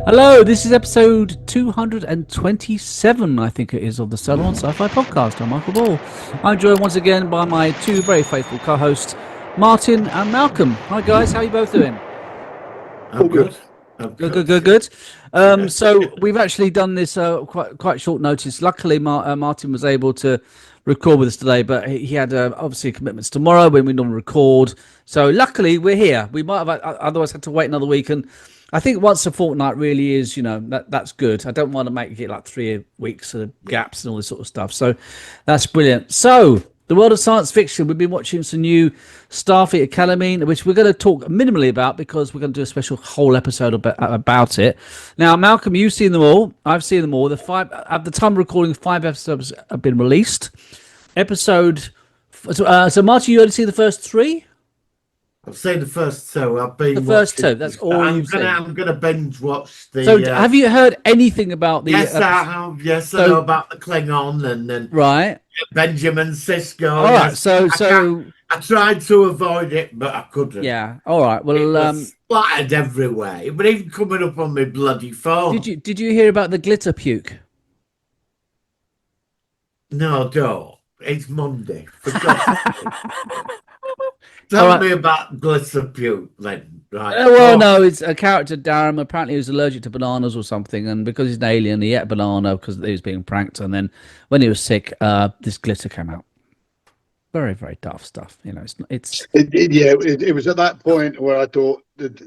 Hello, this is episode 227, I think it is, of the Solo on Sci-Fi podcast. I'm Michael Ball. I'm joined once again by my two very faithful co-hosts, Martin and Malcolm. Hi guys, how are you both doing? I'm good. Good. So we've actually done this quite short notice. Luckily, Martin was able to record with us today, but he had obviously commitments tomorrow when we normally record. So luckily, we're here. We might have otherwise had to wait another week, and I think once a fortnight really is, that's good. I don't want to make it like 3 weeks of gaps and all this sort of stuff. So that's brilliant. So the world of science fiction, we've been watching some new Starfleet Academy, which we're going to talk minimally about because we're going to do a special whole episode about it. Now, Malcolm, you've seen them all. I've seen them all. At the time of recording, 5 episodes have been released. So Martin, you only see the first 3? I've seen the first two. I've been the first watching, 2. That's all you've seen. I'm gonna binge watch the. So, have you heard anything about the? Yes, I have. Yes, I know about the Klingon and then right. Benjamin Sisko. All right. So I tried to avoid it, but I couldn't. Yeah. All right. Well, it was splattered everywhere. It was even coming up on my bloody phone. Did you hear about the glitter puke? No, don't. It's Monday. For God's sake. Tell me about glitter puke then. Right. Well, no, it's a character, Darren. Apparently, he was allergic to bananas or something, and because he's an alien, he ate a banana because he was being pranked. And then, when he was sick, this glitter came out. Very, very tough stuff. It was at that point where I thought that,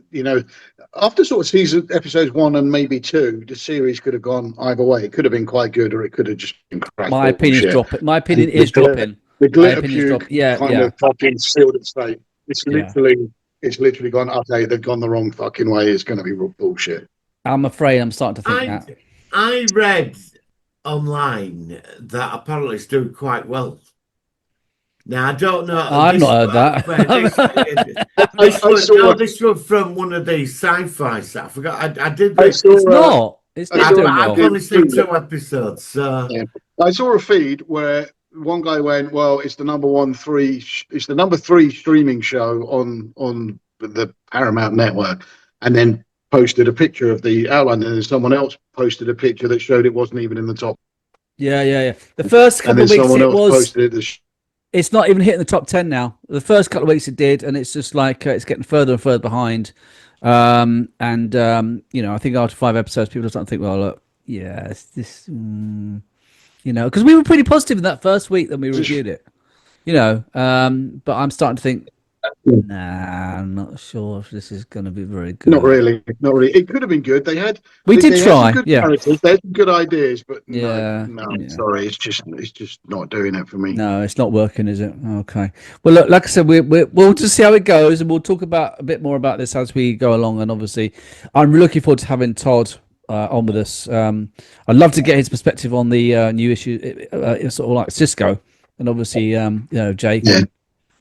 after sort of episodes 1 and maybe 2, the series could have gone either way. It could have been quite good, or it could have just been crap. My opinion is dropping. The glitter puke kind of fucking sealed its fate. It's literally gone. Okay, they've gone the wrong fucking way. It's going to be real bullshit. I'm afraid I'm starting to think that. I read online that apparently it's doing quite well. Now I don't know. I've not heard that. This was from one of these sci-fi stuff. I forgot. I did. It's not. I've only seen 2 episodes. So. Yeah. I saw a feed where one guy went, "Well, it's the number 3 streaming show on the Paramount network," and then posted a picture of the outline, and then someone else posted a picture that showed it wasn't even in the top. Yeah. The first couple of weeks it was. Posted it it's not even hitting the top 10 now. The first couple of weeks it did, and it's just like it's getting further and further behind. I think after 5 episodes, people start to think, well, look, yeah, it's this. Because we were pretty positive in that first week that we reviewed it, but I'm starting to think, nah, I'm not sure if this is going to be very good. Not really. It could have been good. We did try. Had characters. They had some good ideas, but sorry, it's just not doing it for me. No, it's not working, is it? Okay. Well, look, like I said, we'll just see how it goes, and we'll talk about a bit more about this as we go along. And obviously, I'm looking forward to having Todd on with us. I'd love to get his perspective on the new issue, sort of like Cisco, and obviously, Jake. Yeah.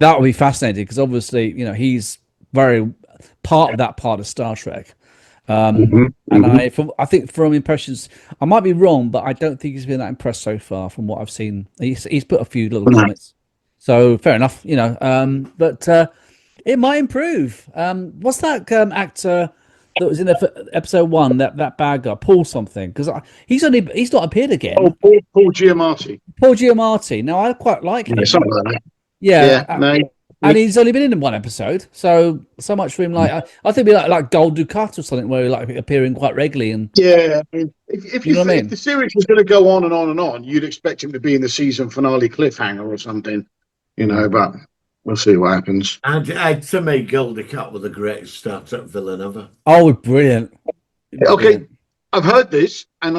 That would be fascinating because obviously, he's very part of that part of Star Trek. And I think from impressions, I might be wrong, but I don't think he's been that impressed so far from what I've seen. He's put a few little comments, so fair enough, But it might improve. What's that actor that was in episode 1? That bad guy, Paul something, because he's not appeared again. Oh, Paul Giamatti. Paul Giamatti. No, I quite like him. Yeah, something like that. Yeah. And he's only been in 1 episode, so much for him. Like I think it'd be like Gold Ducat or something, where he like appearing quite regularly. And yeah, I mean, if the series was going to go on and on and on, you'd expect him to be in the season finale cliffhanger or something, But we'll see what happens. And to me, Gold Ducat was the greatest Star Trek villain ever. Oh, brilliant! Okay, I've heard this, and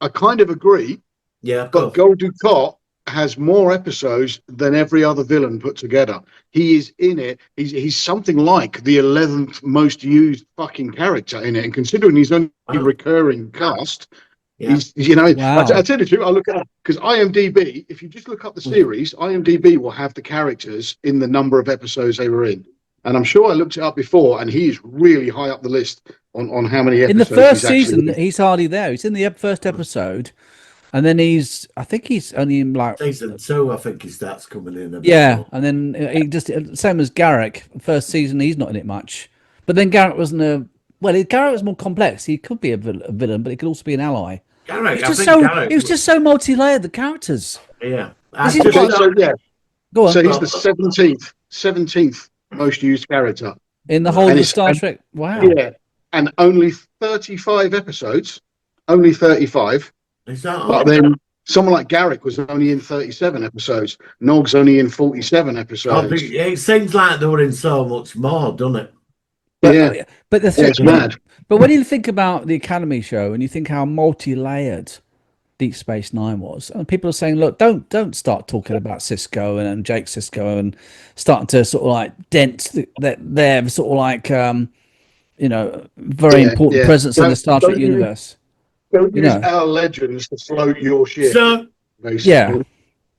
I kind of agree. Yeah, but Gold Ducat has more episodes than every other villain put together. He is in it. He's something like the 11th most used fucking character in it. And considering he's only recurring cast, he's, I tell you the truth, I look at because IMDb, if you just look up the series, IMDb will have the characters in the number of episodes they were in. And I'm sure I looked it up before, and he's really high up the list on how many episodes. In the first season, he's hardly there. He's in the first episode. And then I think he's only in like season 2. I think his stats coming in. More. And then he just same as Garrick. First season, he's not in it much. But then Garrick wasn't well, Garrett was more complex. He could be a villain, but he could also be an ally. Garrick, He was just so multi-layered. The characters. Yeah. This is Okay, what- so yeah, Go on. so he's the 17th most used character. In the whole And of it's- Star Trek. Wow. Yeah, and only 35 episodes. Only 35. Is that all? But then someone like Garrick was only in 37 episodes. Nog's only in 47 episodes. It seems like they were in so much more, doesn't it? Yeah, But the thing, it's mad. But when you think about the Academy show and you think how multi-layered Deep Space Nine was, and people are saying, look, don't start talking about Cisco and Jake Cisco and starting to sort of like dent their sort of like very important presence in the Star Trek universe. Don't use our legends to float your ship. So, basically. Yeah.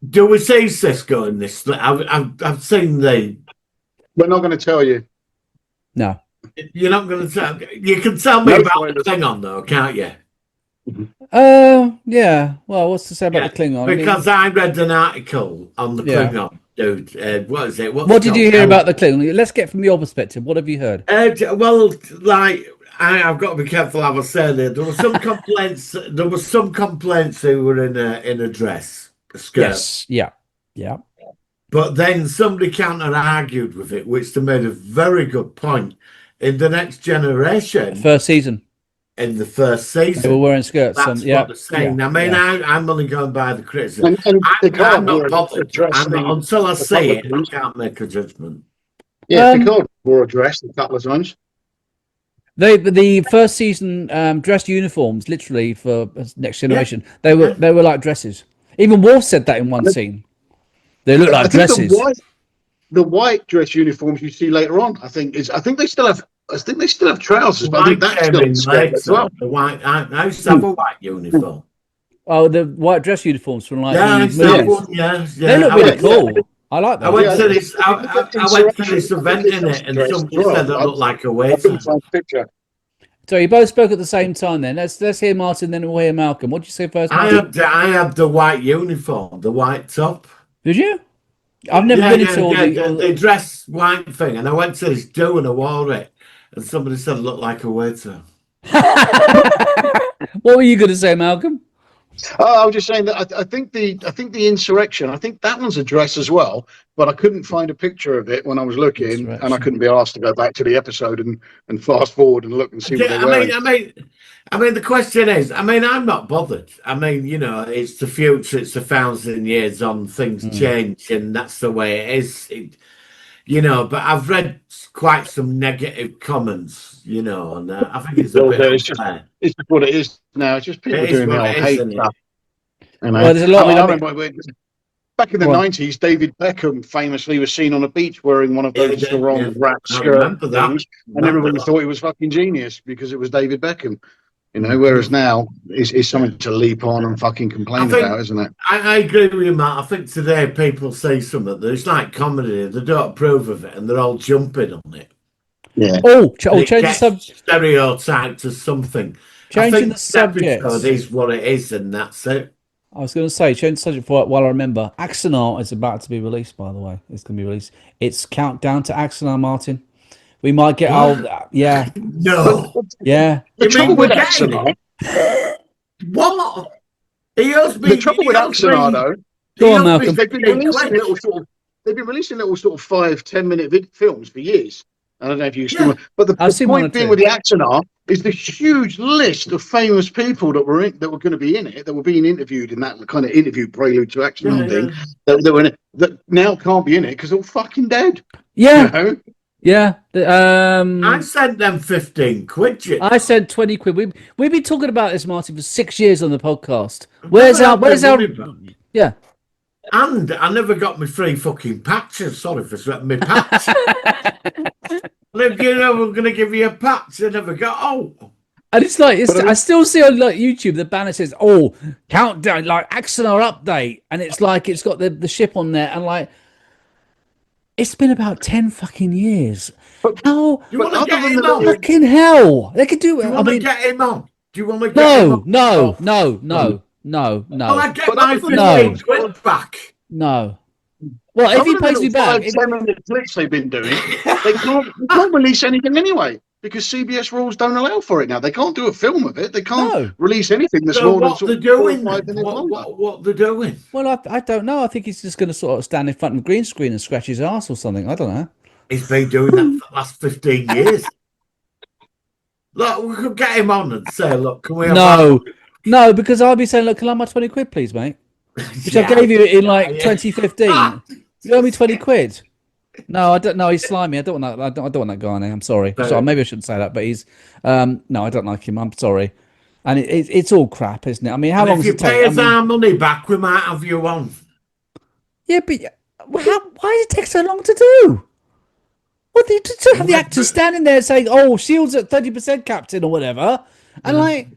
do we see Cisco in this? I've seen the. We're not going to tell you. No. You're not going to tell. You can tell me about the Klingon, though, can't you? Yeah. Well, what's to say about the Klingon? Because I read an article on the Klingon, dude. What is it? What did you hear about the Klingon? Let's get from your perspective. What have you heard? Well, like I've got to be careful how I say this. There were some complaints. There were some complaints who were in a dress, a skirt. Yes. Yeah. Yeah. But then somebody counter-argued with it, which they made a very good point. In the Next Generation, First season, in the first season, they were wearing skirts. that's what they're saying. I mean, I'm only going by the criticism. I'm not bothered. Until I see it, I can't make a judgment. Yeah, Picard wore a dress a couple of times. The first season dress uniforms, literally for Next Generation, they were like dresses. Even Worf said that in one scene. They look like dresses. The white dress uniforms you see later on, I think they still have trousers, but I think that's still in as well. The white, I used to have a white uniform. Oh, the white dress uniforms from like Yeah, they look really cool. I like that. I went to this. I went to this event in it, and somebody said I looked like a waiter. So you both spoke at the same time. Then let's hear Martin, then we'll hear Malcolm. What did you say first? I had the white uniform, the white top. Did you? I've never been into all the dress white thing, and I went to this do and I wore it, and somebody said I looked like a waiter. What were you going to say, Malcolm? Oh, I was just saying that I think the insurrection. I think that one's a dress as well, but I couldn't find a picture of it when I was looking, and I couldn't be asked to go back to the episode and fast forward and look and see what they're wearing. I mean, the question is, I'm not bothered. I mean, it's the future. It's 1,000 years on. Things change, and that's the way it is. But I've read quite some negative comments, and I think it's a bit unfair. It's just what it is now. It's just people doing their old hate stuff. Well, there's a lot. I remember back in the 90s, David Beckham famously was seen on a beach wearing one of those sarong wrap skirt things, and everybody thought he was fucking genius because it was David Beckham. Whereas now it's something to leap on and fucking complain about, isn't it? I agree with you, Matt. I think today people say something that it's like comedy. They don't approve of it, and they're all jumping on it. Yeah. Change the subject. Stereotyped as something. Changing the subject. Episode is what it is, and that's it. I was going to say, change the subject for while I remember. Axanar is about to be released, by the way. It's going to be released. It's countdown to Axanar, Martin. We might get yeah. No. Yeah. The trouble with Axanar. What? The trouble with Axanar, though. Go on, Malcolm. They've been releasing little sort of 5-10 minute films for years. I don't know if you've seen one, but the point being with the Axanar is the huge list of famous people that were going to be in it, that were being interviewed in that kind of interview prelude to Axanar thing, that were in it, that now can't be in it because they're all fucking dead. Yeah. Yeah. I sent them 15 quid. I sent 20 quid. We've been talking about this, Martin, for 6 years on the podcast. Where's our yeah. And I never got my free fucking patches. Sorry for sweating my patch. If we're going to give you a patch, I never got. And it's like I still see on like YouTube the banner says, countdown, like Axanar update, and it's like it's got the ship on there, and like it's been about 10 fucking years. How? You want to get him on? Fucking hell! They could do it. Do you want to get him on? Do you want to get him on? No. Well, I get my 15 quid back. No. Well, if he pays me back, 5-10 minute clips they've been doing, they can't release anything anyway because CBS rules don't allow for it now. They can't do a film of it. They can't No. release anything that's So more than what sort they're of 4 or doing 5 then? minutes longer. What they're doing? Well, I don't know. I think he's just going to sort of stand in front of the green screen and scratch his ass or something. I don't know. He's been doing that for the last 15 years. Look, we could get him on and say, look, can we have No, because I'll be saying, look, can I have my 20 quid, please, mate? Which Yeah. I gave you in like Yeah. 2015. You owe me 20 quid. No, I don't know. He's slimy. I don't want that. I don't want that guy. I'm sorry. So maybe I shouldn't say that, but he's. No, I don't like him. I'm sorry. And it's all crap, isn't it? I mean, how And long if does you it take? pay I us mean, our money back, we might have you on. yeah, but why does it take so long to do? What to have the actors standing there saying, "Oh, Shields at 30%, Captain," or whatever, and like,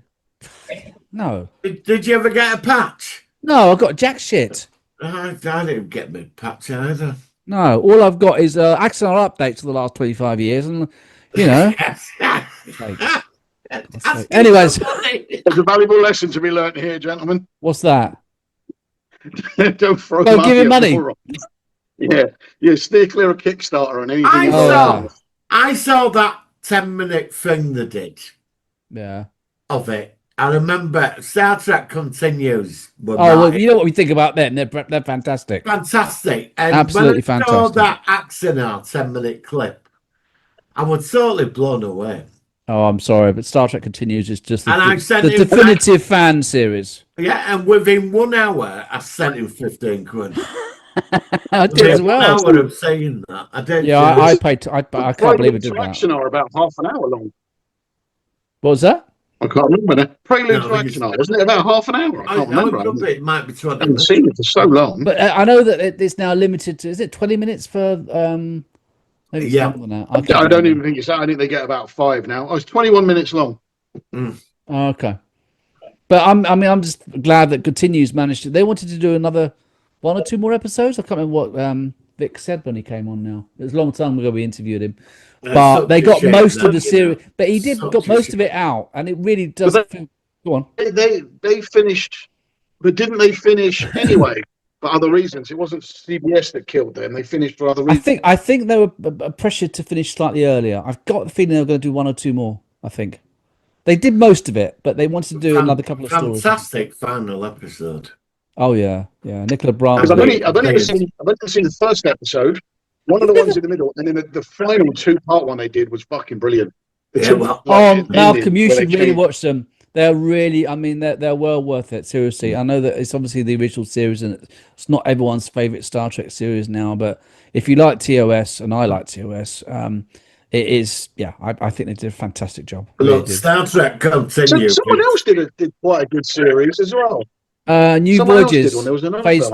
no, Did you ever get a patch? no, I've got jack shit. I didn't get me patch either. No, all I've got is Axanar updates for the last 25 years, and you know. Anyways, There's a valuable lesson to be learnt here, gentlemen. what's that? Don't throw Don't money give him at money. morons. Yeah, steer clear of Kickstarter and anything. I saw that 10-minute thing they did Yeah. of it. I remember Star Trek Continues. Well, you know what we think about them? They're fantastic. Fantastic. And Absolutely when I saw fantastic. that Axanar 10-minute clip, I was totally blown away. Oh, I'm sorry, but Star Trek Continues is just the him definitive fan series. Yeah, and within 1 hour, I sent him 15 quid. I did as well. 1 hour of saying that. I did. Yeah, I paid. I can't believe I did that. Axanar are about half an hour long. What was that? I can't remember that. Prelude to Axanar, wasn't it about half an hour? I can't remember. It might be 20 I haven't seen it for so long. But I know that it's now limited to. Is it 20 minutes for? Maybe it's longer than that. I don't even think it's that. I think they get about 5 now. Oh, it's 21 minutes long. Oh, okay. But I'm just glad that Continues managed to. They wanted to do another 1 or 2 more episodes. I can't remember what Vic said when he came on. Now it was a long time ago we interviewed him, but they got most of the series. But he did got most of it out, and it really does. Go on. They finished, but didn't they finish anyway? For other reasons, it wasn't CBS that killed them. They finished for other reasons. I think they were pressured to finish slightly earlier. I've got the feeling they were going to do 1 or 2 more. I think they did most of it, but they wanted to do another couple of stories. Fantastic final episode. Oh yeah. Nicola Bram. I've only ever seen the first episode, one of the ones in the middle, and then the final 2-part one they did was fucking brilliant. Malcolm, you should really watch them. They're really, I mean, they're well worth it. Seriously, I know that it's obviously the original series, and it's not everyone's favorite Star Trek series now. But if you like TOS, and I like TOS, it is. Yeah, I think they did a fantastic job. Look, Star Trek Continues. Someone else did quite a good series as well. New Voyages, Phase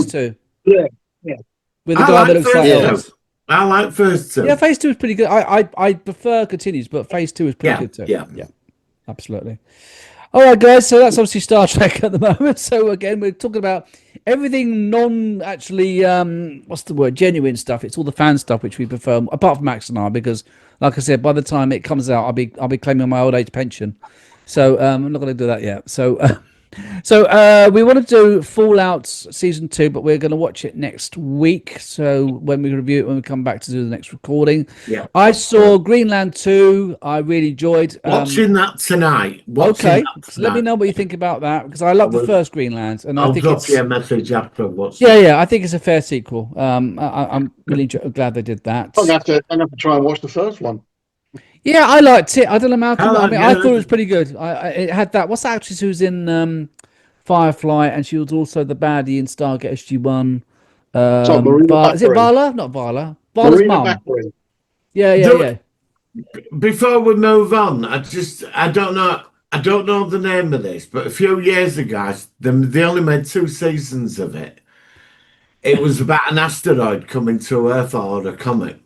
2. Yeah. With the guy that looks like Elvis. I like Phase 2. Yeah, Phase 2 is pretty good. I prefer Continues, but Phase 2 is pretty good too. Yeah. Absolutely. All right, guys. So that's obviously Star Trek at the moment. So again, we're talking about everything actually, what's the word? Genuine stuff. It's all the fan stuff which we prefer, apart from Axanar, because, like I said, by the time it comes out, I'll be claiming my old age pension. So I'm not going to do that yet. So we want to do Fallout season 2, but we're going to watch it next week. So when we review it, when we come back to do the next recording, I saw Greenland 2. I really enjoyed watching that tonight. Let me know what you think about that, because I love the first Greenland, and I'll I think drop you a message after watching. Yeah, I think it's a fair sequel. I'm really glad they did that. I'm gonna have to try and watch the first one. Yeah, I liked it. I don't know, Malcolm. I thought it was pretty good. It had that. What's the actress who's in Firefly, and she was also the baddie in Stargate SG-1. Is it Vala? Not Vala. Vala's mum. Yeah. Before we move on, I don't know the name of this, but a few years ago, they only made 2 seasons of it. It was about an asteroid coming to Earth, or a comet.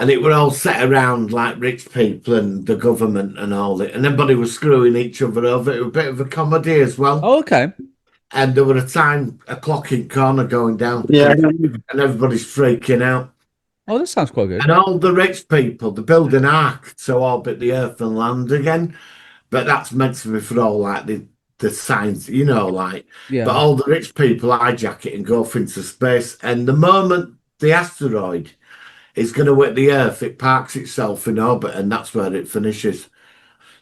And it were all set around like rich people and the government and all it. And everybody was screwing each other over. It was a bit of a comedy as well. Oh, okay. And there were a clocking corner going down. Yeah. And everybody's freaking out. Oh, that sounds quite good. And all the rich people, they build an ark to orbit the Earth and land again. But that's meant to be for all like the science, But all the rich people hijack it and go off into space. And the moment the asteroid is going to hit the Earth, it parks itself in orbit, and that's where it finishes.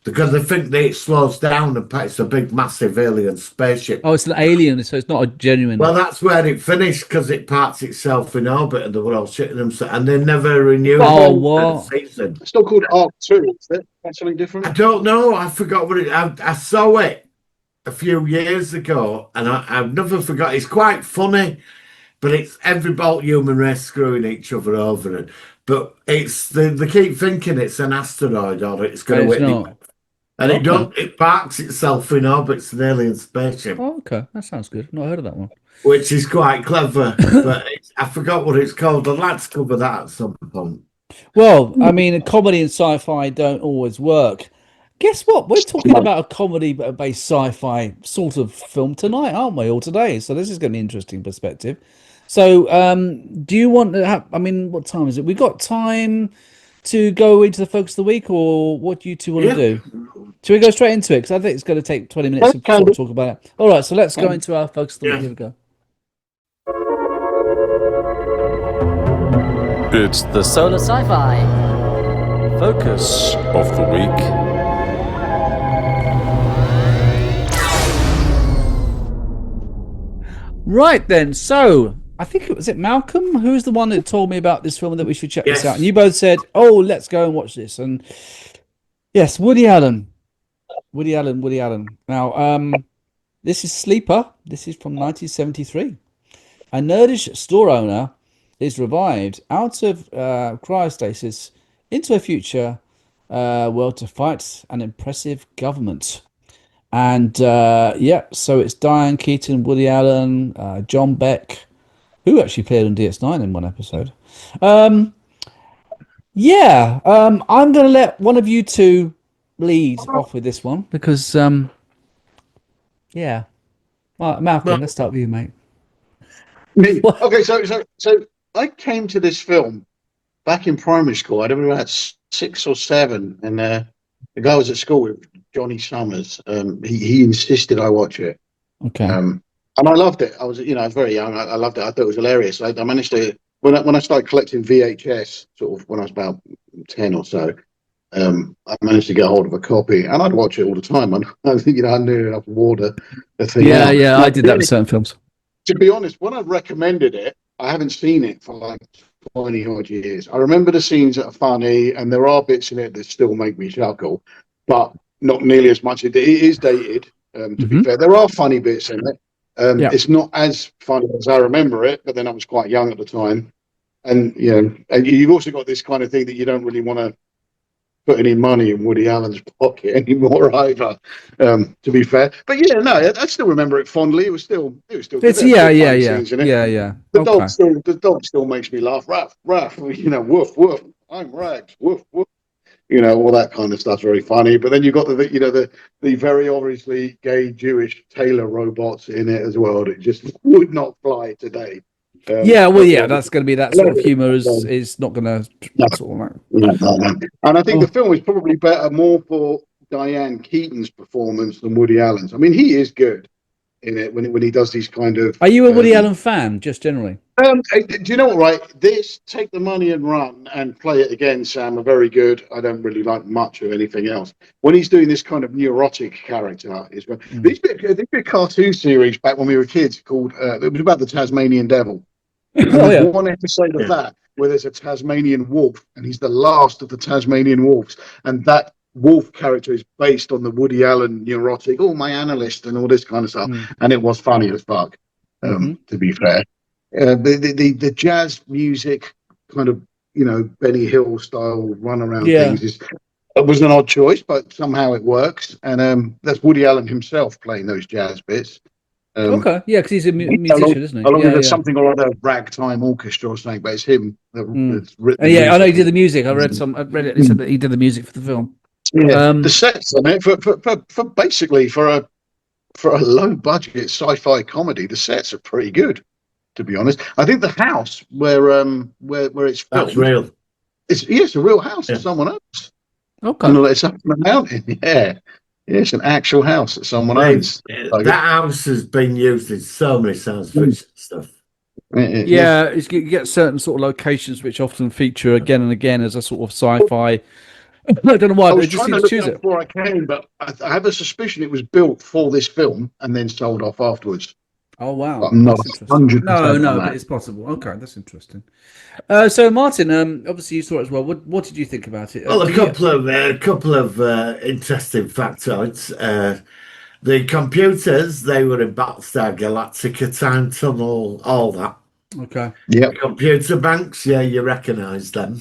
Because they think that it slows down and it's a big, massive alien spaceship. Oh, it's an alien, so it's not a genuine. Well, that's where it finished because it parks itself in orbit, and they were all shitting themselves, and they never renewed Oh, the what? season. It's not called Arc 2, is it? That's something different? I don't know. I forgot what it. I saw it a few years ago, and I've never forgot. It's quite funny, but it's every bolt human race screwing each other over it. But it's they keep thinking it's an asteroid or it's going to It's hit not. and it Okay. don't. It parks itself in orbit. It's an alien spaceship, Oh, okay. That sounds good. Not heard of that one. which is quite clever. But I forgot what it's called. I'd like to cover that at some point. Well, I mean, comedy and sci-fi don't always work. Guess what? We're talking about a comedy-based sci-fi sort of film tonight, aren't we? Or today. So this is going to be an interesting perspective. So, do you want to have, I mean, what time is it? We got time to go into the focus of the week, or what do you two want to do? Should we go straight into it? Because I think it's going to take 20 minutes to sort of talk about it. All right, so let's go into our focus of the week. Here we go. It's the Solar Sci-Fi focus of the week. Right then, so I think it was Malcolm who's the one that told me about this film that we should check this out, and you both said, "Oh, let's go and watch this." And yes, Woody Allen. Now, this is Sleeper. This is from 1973. A nerdish store owner is revived out of cryostasis into a future world to fight an impressive government. And yeah, so it's Diane Keaton, Woody Allen, John Beck, who actually played on DS9 in one episode. I'm going to let one of you two lead off with this one because, yeah. Well, Malcolm, let's start with you, mate. Me. Okay, so I came to this film back in primary school. I'd have been about 6 or 7, and the guy was at school with Johnny Summers. He insisted I watch it. Okay. And I loved it. I was very young. I loved it. I thought it was hilarious. I managed to when I started collecting VHS, sort of when I was about 10 or so. I managed to get hold of a copy, and I'd watch it all the time. And I knew enough water. Yeah, I did that with certain films. To be honest, when I recommended it, I haven't seen it for like 20 odd years. I remember the scenes that are funny, and there are bits in it that still make me chuckle, but not nearly as much. It is dated, to be fair. There are funny bits in it. It's not as funny as I remember it, but then I was quite young at the time. And and you've also got this kind of thing that you don't really want to put any money in Woody Allen's pocket anymore either, to be fair. But I still remember it fondly. It was still It's, good. yeah. The dog still makes me laugh. Ruff, woof, woof. I'm Rags, woof, woof. All that kind of stuff's very funny. But then you've got the very obviously gay Jewish tailor robots in it as well that just would not fly today. That's going to be that sort of humor is not going to sort of No. And I think the film is probably better more for Diane Keaton's performance than Woody Allen's. I mean, he is good in it when he does these kind of. Are you a Woody Allen fan, just generally? Do you know what? Right, this Take the Money and Run and Play It Again, Sam, are very good. I don't really like much of anything else. When he's doing this kind of neurotic character, is when there's been a cartoon series back when we were kids called it was about the Tasmanian Devil. One episode of that where there's a Tasmanian wolf, and he's the last of the Tasmanian wolves, and that wolf character is based on the Woody Allen neurotic, my analyst and all this kind of stuff, and it was funny as fuck. To be fair, the jazz music, kind of Benny Hill style run around things it was an odd choice, but somehow it works, and that's Woody Allen himself playing those jazz bits. Because he's a musician, isn't he? Along with something or other ragtime orchestra or something, but it's him that's written. I know he did the music. I read it. He said that he did the music for the film. Yeah, the sets on it for basically for a low budget sci-fi comedy, the sets are pretty good, to be honest. I think the house where it's filmed, that's real. It's a real house of someone else. Okay, it's up on the mountain. Yeah, it's an actual house that someone owns. That house has been used in so many science fiction stuff. Yeah, you get certain sort of locations which often feature again and again as a sort of sci-fi. I don't know why, I but was they just trying seem to to look it choose up it. before I came, but I have a suspicion it was built for this film and then sold off afterwards. Oh But wow, I'm not that's interesting. 100% on No, but that. it's possible. Okay, that's interesting. So Martin, obviously you saw it as well. What did you think about it? Well, Do you? a couple of interesting factoids. The computers, they were in Battlestar Galactica time tunnel, all that. Okay, Yeah. The computer banks, yeah, you recognise them.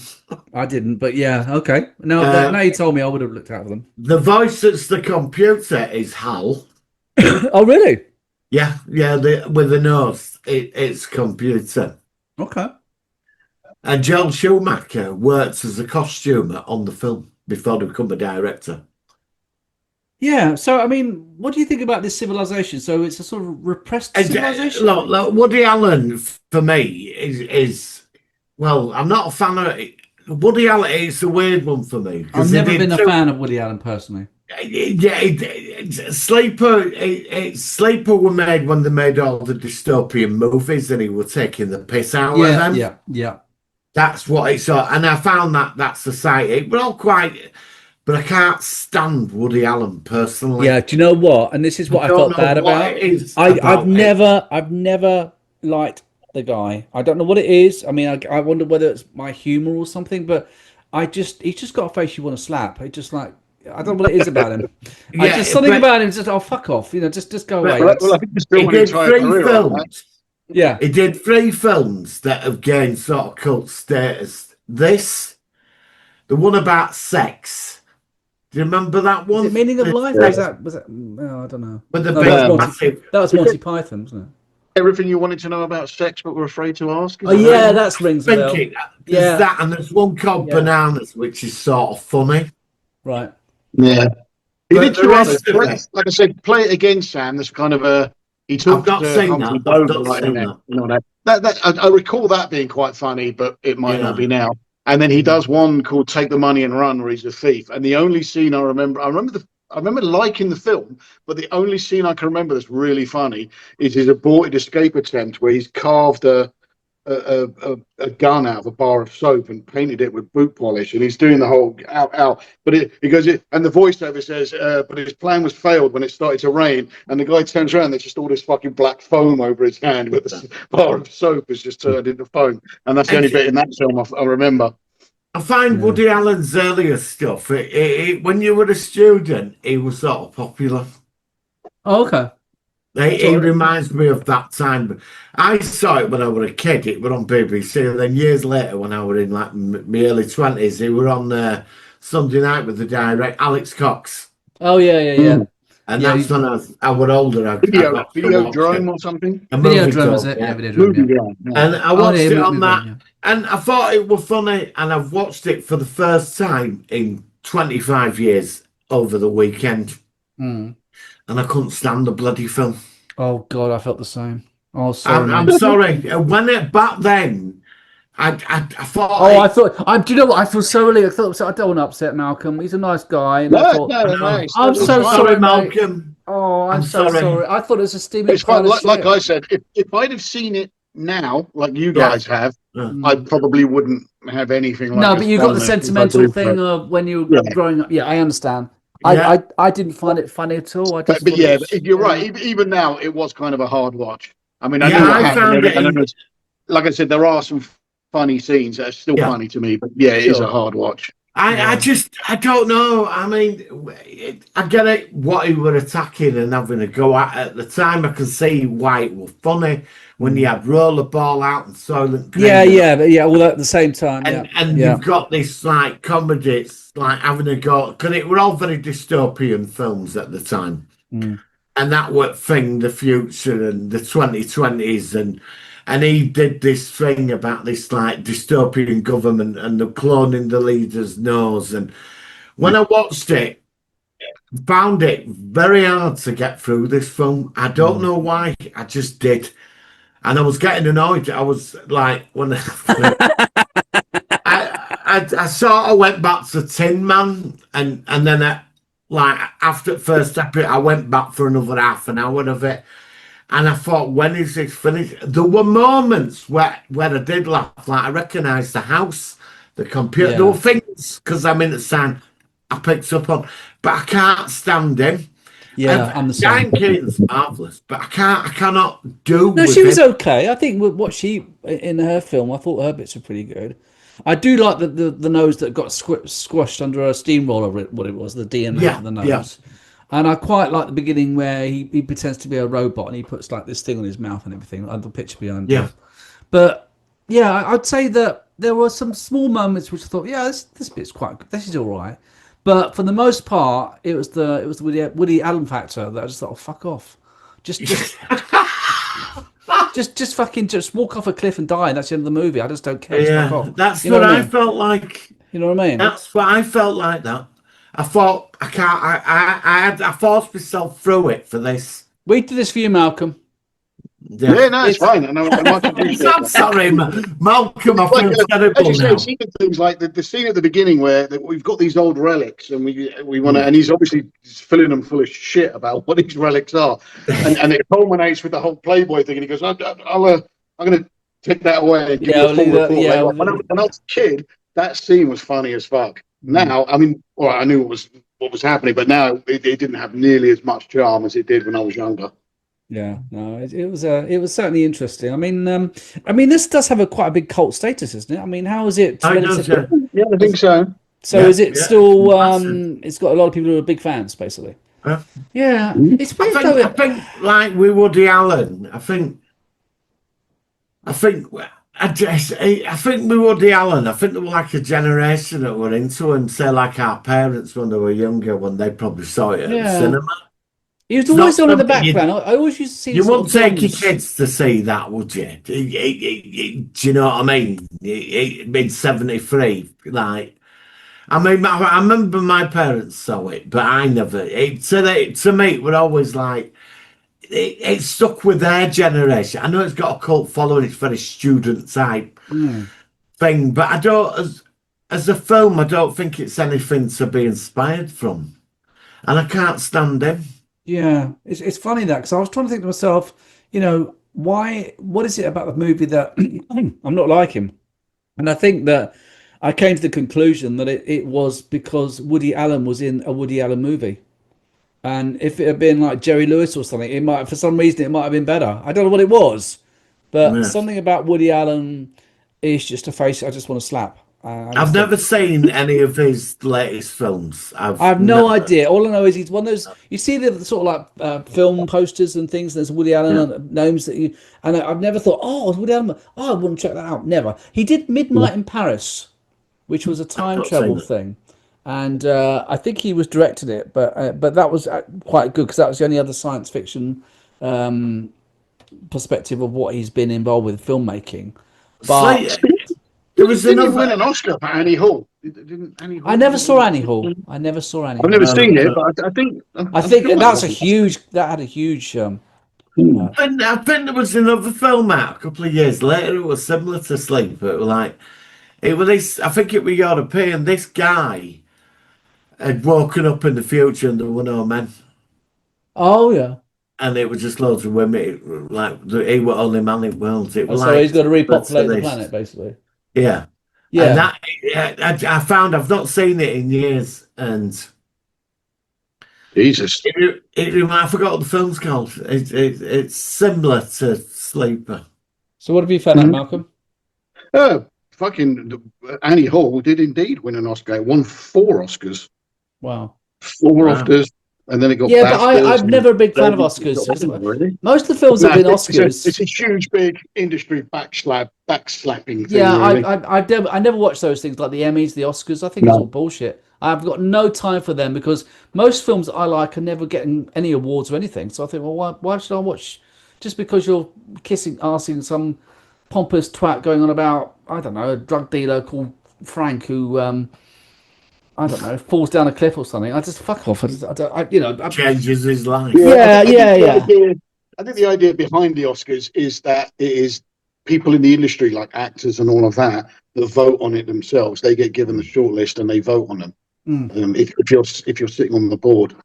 I didn't, but yeah, okay. Now that now you told me, I would have looked out for them. The voice that's the computer is Hal. Oh really? Yeah, with the nose, it's computer. Okay. And Joel Schumacher worked as a costumer on the film before he became a director. Yeah. So I mean, what do you think about this civilization? So it's a sort of repressed And civilization. look, Woody Allen for me is well, I'm not a fan of Woody Allen. It's a weird one for me I've because never been a fan of Woody Allen personally. Yeah, Sleeper were made when they made all the dystopian movies, and he was taking the piss out of them. Yeah. That's what it's all, and I found that society. We're all quite, but I can't stand Woody Allen personally. Yeah, do you know what? And this is what I don't felt know bad what about. it is I've about never liked the guy. I don't know what it is. I mean, I wonder whether it's my humor or something, but he's just got a face you want to slap. It's just like, I don't know what it is about him. Yeah, just something but- about him. Just fuck off. Just go away. Well, I think he's still He an did entire three career on that. films. Yeah. He did 3 films that have gained sort of cult status. This, the one about sex. Do you remember that one? Is it Meaning of Life? Yeah. Was that? No, I don't know. With the No, big that was massive. That was Monty Python, wasn't it? Everything you wanted to know about sex but were afraid to ask? Oh yeah, that's rings a bell. Thinking, Yeah. there's that, and there's one called Yeah. Bananas, which is sort of funny. Right. Yeah. He But did the two rest others. of it- Like I said, play it again, Sam. That's kind of a. He talked not to seen Humphrey that. I've Bogart, not like, seen in it. that. You know, I recall that being quite funny, but it might Yeah. not be now. And then he does one called "Take the Money and Run," where he's a thief. And the only scene I remember liking the film, but the only scene I can remember that's really funny is his aborted escape attempt, where he's carved a gun out of a bar of soap and painted it with boot polish, and he's doing the whole ow. But he goes, and the voiceover says, but his plan was failed when it started to rain, and the guy turns around, there's just all this fucking black foam over his hand, but the bar of soap has just turned into foam, and that's the only bit in that film I remember. I find Woody Allen's earlier stuff, when you were a student, he was sort of popular. Oh, okay. He reminds me of that time. I saw it when I was a kid. It was on BBC. And then years later, when I was in like my early 20s, he were on Sunday night with the director, Alex Cox. Oh yeah. And Yeah, that's when I was older. I got to Video watch drone it. or something. A Video movie drone was drone, it? yeah. Yeah, video drone. Movie Yeah. drone. Yeah. And I watched yeah, it on movie that. drone, And I thought it was funny. And I've watched it for the first time in 25 years over the weekend. Mm. And I couldn't stand the bloody film. Oh God, I felt the same. Oh, sorry. I'm sorry. Back then, I thought. Oh, I thought. Do you know what? I feel so relieved. I don't want to upset Malcolm. He's a nice guy. And I thought, I'm so sorry, Malcolm. Oh, I'm so sorry. I thought it was a steaming. It's fine. Like I said, if I'd have seen it now, like you guys have, I probably wouldn't have anything like. No, but you got the sentimental thing of when you were growing up. Yeah, I understand. I didn't find it funny at all. But you're right. Even now, it was kind of a hard watch. I mean, I knew what happened. And like I said, there are some funny scenes that are still funny to me. But yeah, it is a hard watch. I don't know. I mean, I get it, what he were attacking and having a go at the time. I can see why it was funny when you had Rollerball out and Soylent Green. Yeah. Well, at the same time, and you've got this like comedy, it's like having a go, because it were all very dystopian films at the time. And that were thing, the future and the 2020s, and he did this thing about this like dystopian government and the cloning the leader's nose. And when I watched it, found it very hard to get through this film. I don't know why. I just did. And I was getting annoyed. I was like, when I sort of went back to Tin Man, and then like after the first episode, I went back for another half an hour of it. And I thought, when is this finished? There were moments where I did laugh. Like, I recognised the house, the computer. Yeah. There were things, because I'm in the sound, I picked up on. But I can't stand him. Yeah, I'm the same. Diane Keaton's marvellous, but I cannot do No, with she was him. okay. I think what she in her film, I thought her bits were pretty good. I do like the nose that got squashed under a steamroller, what it was, the DNA Yeah, for the yeah. nose. And I quite like the beginning where he pretends to be a robot and he puts like this thing on his mouth and everything, like the picture behind Yeah. him. But yeah, I'd say that there were some small moments which I thought, yeah, this bit's quite good. This is all right. But for the most part, it was the Woody Allen factor that I just thought, oh, fuck off. Just fucking just walk off a cliff and die, and that's the end of the movie. I just don't care. Just fuck Yeah, off. that's You know what what I I mean? felt like. You know what I mean? That's what I felt like. That I thought I can't. I forced myself through it for this. We did this for you, Malcolm. Yeah, no, it's fine. And I much appreciate I'm that. sorry, Malcolm. I Like, feel as terrible you say, now. seeing things like the scene at the beginning where we've got these old relics and we want to, and he's obviously filling them full of shit about what these relics are, and it culminates with the whole Playboy thing, and he goes, I'm going to take that away and give Yeah, you a full report yeah. later on." When I was a kid, that scene was funny as fuck. Now, I mean, all right, I knew what was happening, but now it didn't have nearly as much charm as it did when I was younger. Yeah, no, it was certainly interesting. I mean, this does have quite a big cult status, isn't it? I mean, how is it? I know, sir. Yeah, I think so. So Yeah, is it yeah, still? massive. It's got a lot of people who are big fans, basically. Yeah. Yeah, it's weird though. I think, like with Woody Allen, I think with Woody Allen, I think there were like a generation that were into him, say like our parents when they were younger, when they probably saw it at the Yeah. cinema. He was It's always not on in the something background. I always used to see. You sort wouldn't of take your drums. kids to see that, would you? Do you know what I mean? Mid 73, like. I mean, I remember my parents saw it, but I never. To me, it was always like it stuck with their generation. I know it's got a cult following; it's very student type thing, but I don't. As a film, I don't think it's anything to be inspired from, and I can't stand him. Yeah, it's funny that because I was trying to think to myself, what is it about the movie that I'm not like him? And I think that I came to the conclusion that it was because Woody Allen was in a Woody Allen movie. And if it had been like Jerry Lewis or something, for some reason, it might have been better. I don't know what it was, but Yeah. something about Woody Allen is just a face I just want to slap. I've never seen any of his latest films. I have no idea. All I know is he's one of those. You see the sort of like film posters and things. There's Woody Allen names that you. And I've never thought, oh, it's Woody Allen. Oh, I wouldn't check that out. Never. He did Midnight in Paris, which was a time not travel seen it. thing, and I think he was directed it. But that was quite good because that was the only other science fiction perspective of what he's been involved with filmmaking. But There was Didn't he another. win an Oscar for Annie Hall? Didn't Annie Hall? I never saw Annie Hall. I never saw Annie I've Hall. never seen it, but I think I think that's a huge. That had a huge. I think there was another film out a couple of years later. It was similar to Sleeper. It was like it was this. I think it was European. This guy had woken up in the future and there were no men, Oh yeah. and it was just loads of women. Like he was only man in the world. It was So like he's got to repopulate the this. planet, basically. Yeah, Yeah. and that I found I've not seen it in years, and Jesus. I forgot what the film's called. It's similar to Sleeper. So what have you found out, Malcolm? Fucking Annie Hall did indeed win an Oscar. It won 4 Oscars. Wow. 4 Wow. Oscars. And then it got Yeah, but BAFTAs I've and never been a big fan of then Oscars. it got really? Most of the films have been Oscars. It's a huge, big industry backslapping thing. Yeah, really. I never watched those things like the Emmys, the Oscars. I think it's all bullshit. I've got no time for them because most films that I like are never getting any awards or anything. So I think, well, why should I watch? Just because you're asking some pompous twat going on about, I don't know, a drug dealer called Frank who, I don't know, falls down a cliff or something. I just fuck off. Changes his life. Yeah. I think the idea behind the Oscars is that it is people in the industry, like actors and all of that vote on it themselves. They get given the shortlist and they vote on them. If you're sitting on the board,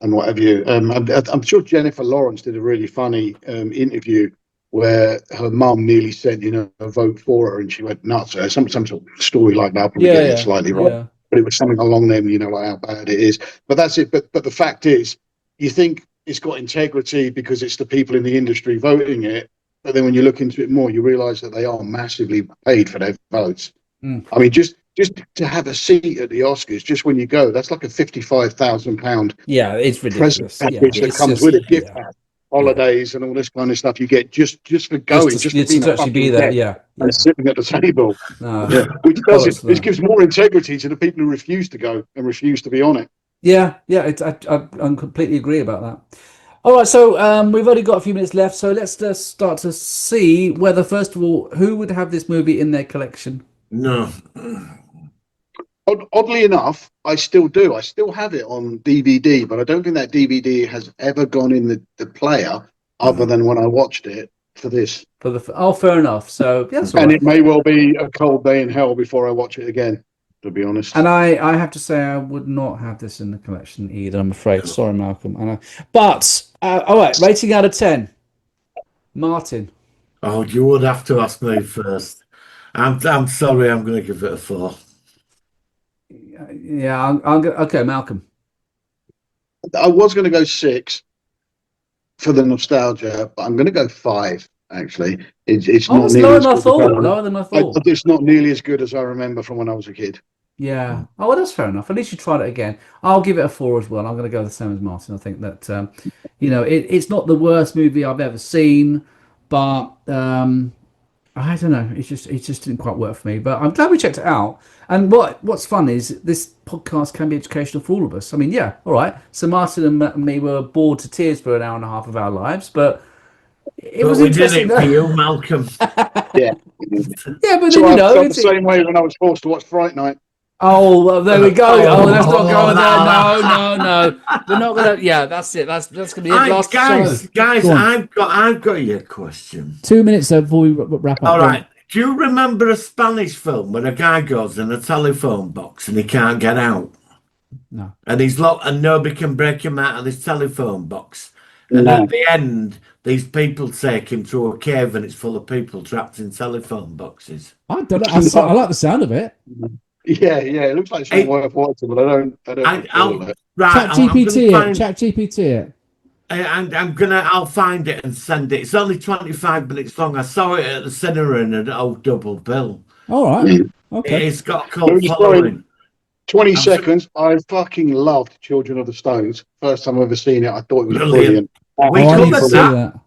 and what have you. I'm sure Jennifer Lawrence did a really funny interview where her mum nearly said, a vote for her, and she went nuts. Some sort of story like that. I'll probably get it slightly wrong, but it was something along them, like how bad it is. But that's it. But the fact is, you think it's got integrity because it's the people in the industry voting it, but then when you look into it more, you realise that they are massively paid for their votes. I mean, just to have a seat at the Oscars, just when you go, that's like a £55,000. Yeah, it's ridiculous. Package that comes with a gift card. Holidays and all this kind of stuff you get just for going, just for being to actually be there, and sitting at the table, which gives more integrity to the people who refuse to go and refuse to be on it. I completely agree about that. All right, so we've only got a few minutes left, so let's just start to see whether, first of all, who would have this movie in their collection. No. Oddly enough, I still do. I still have it on DVD, but I don't think that DVD has ever gone in the player other than when I watched it for this. Fair enough. So yes, and it may well be a cold day in hell before I watch it again, to be honest. And I have to say I would not have this in the collection either, I'm afraid. Sorry, Malcolm. But all right, rating out of 10. Martin. Oh, you would have to ask me first. I'm sorry, I'm going to give it a 4. Yeah, okay, Malcolm. I was going to go 6 for the nostalgia, but I'm going to go 5. Actually, it's not it's nearly lower than I thought. It's not nearly as good as I remember from when I was a kid. Yeah. Oh, well, that's fair enough. At least you tried it again. I'll give it a 4 as well. I'm going to go the same as Martin. I think that it's not the worst movie I've ever seen, but I don't know. It just didn't quite work for me. But I'm glad we checked it out. And what's fun is this podcast can be educational for all of us. I mean, yeah, all right. So Martin and me were bored to tears for an hour and a half of our lives, but it was interesting. We did it for you, Malcolm. Yeah. Yeah, but so then, I felt the same way when I was forced to watch Fright Night. Oh, well, there we go. Oh, let's not go there. No. We're not gonna. Yeah, that's it. That's gonna be it. Last guys, I've got your question. 2 minutes before we wrap up. All right. Do you remember a Spanish film where a guy goes in a telephone box and he can't get out? No. And he's locked, and nobody can break him out of this telephone box. And at the end, these people take him through a cave, and it's full of people trapped in telephone boxes. I don't know. I like the sound of it. Yeah, it looks like something worth watching, but I don't. Chat GPT it. I'll find it and send it. It's only 25 minutes long. I saw it at the cinema in an old double bill. All right. Okay. It's got a cult following. 20 seconds. I fucking loved Children of the Stones. First time I've ever seen it. I thought it was brilliant. We covered that.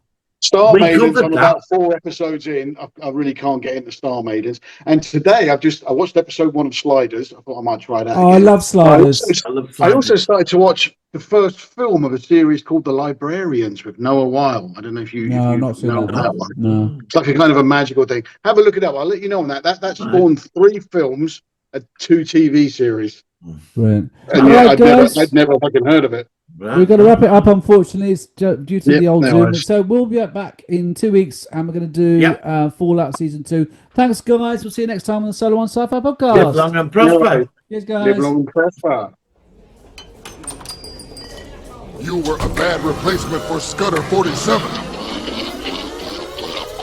Star Maidens, I'm about 4 episodes in. I really can't get into Star Maidens. And today I watched episode 1 of Sliders. I thought I might try that again. I love Sliders. I also started to watch the first film of a series called The Librarians with Noah Weil. I don't know if you know that one. No. It's like a kind of a magical thing. Have a look it up. I'll let you know on that. That spawned 3 films and 2 TV series. Brilliant. And I'd never fucking heard of it. We've got to wrap it up, unfortunately. It's due to the old Zoom. So we'll be back in 2 weeks, and we're going to do Fallout Season 2. Thanks, guys. We'll see you next time on the Solo on Sci-Fi Podcast. Live long and prosper. Yes, guys. Live long and prosper. You were a bad replacement for Scudder 47.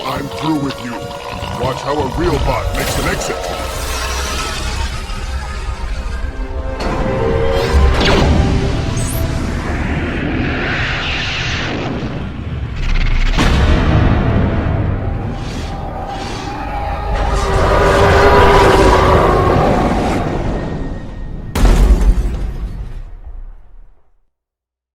I'm through with you. Watch how a real bot makes an exit.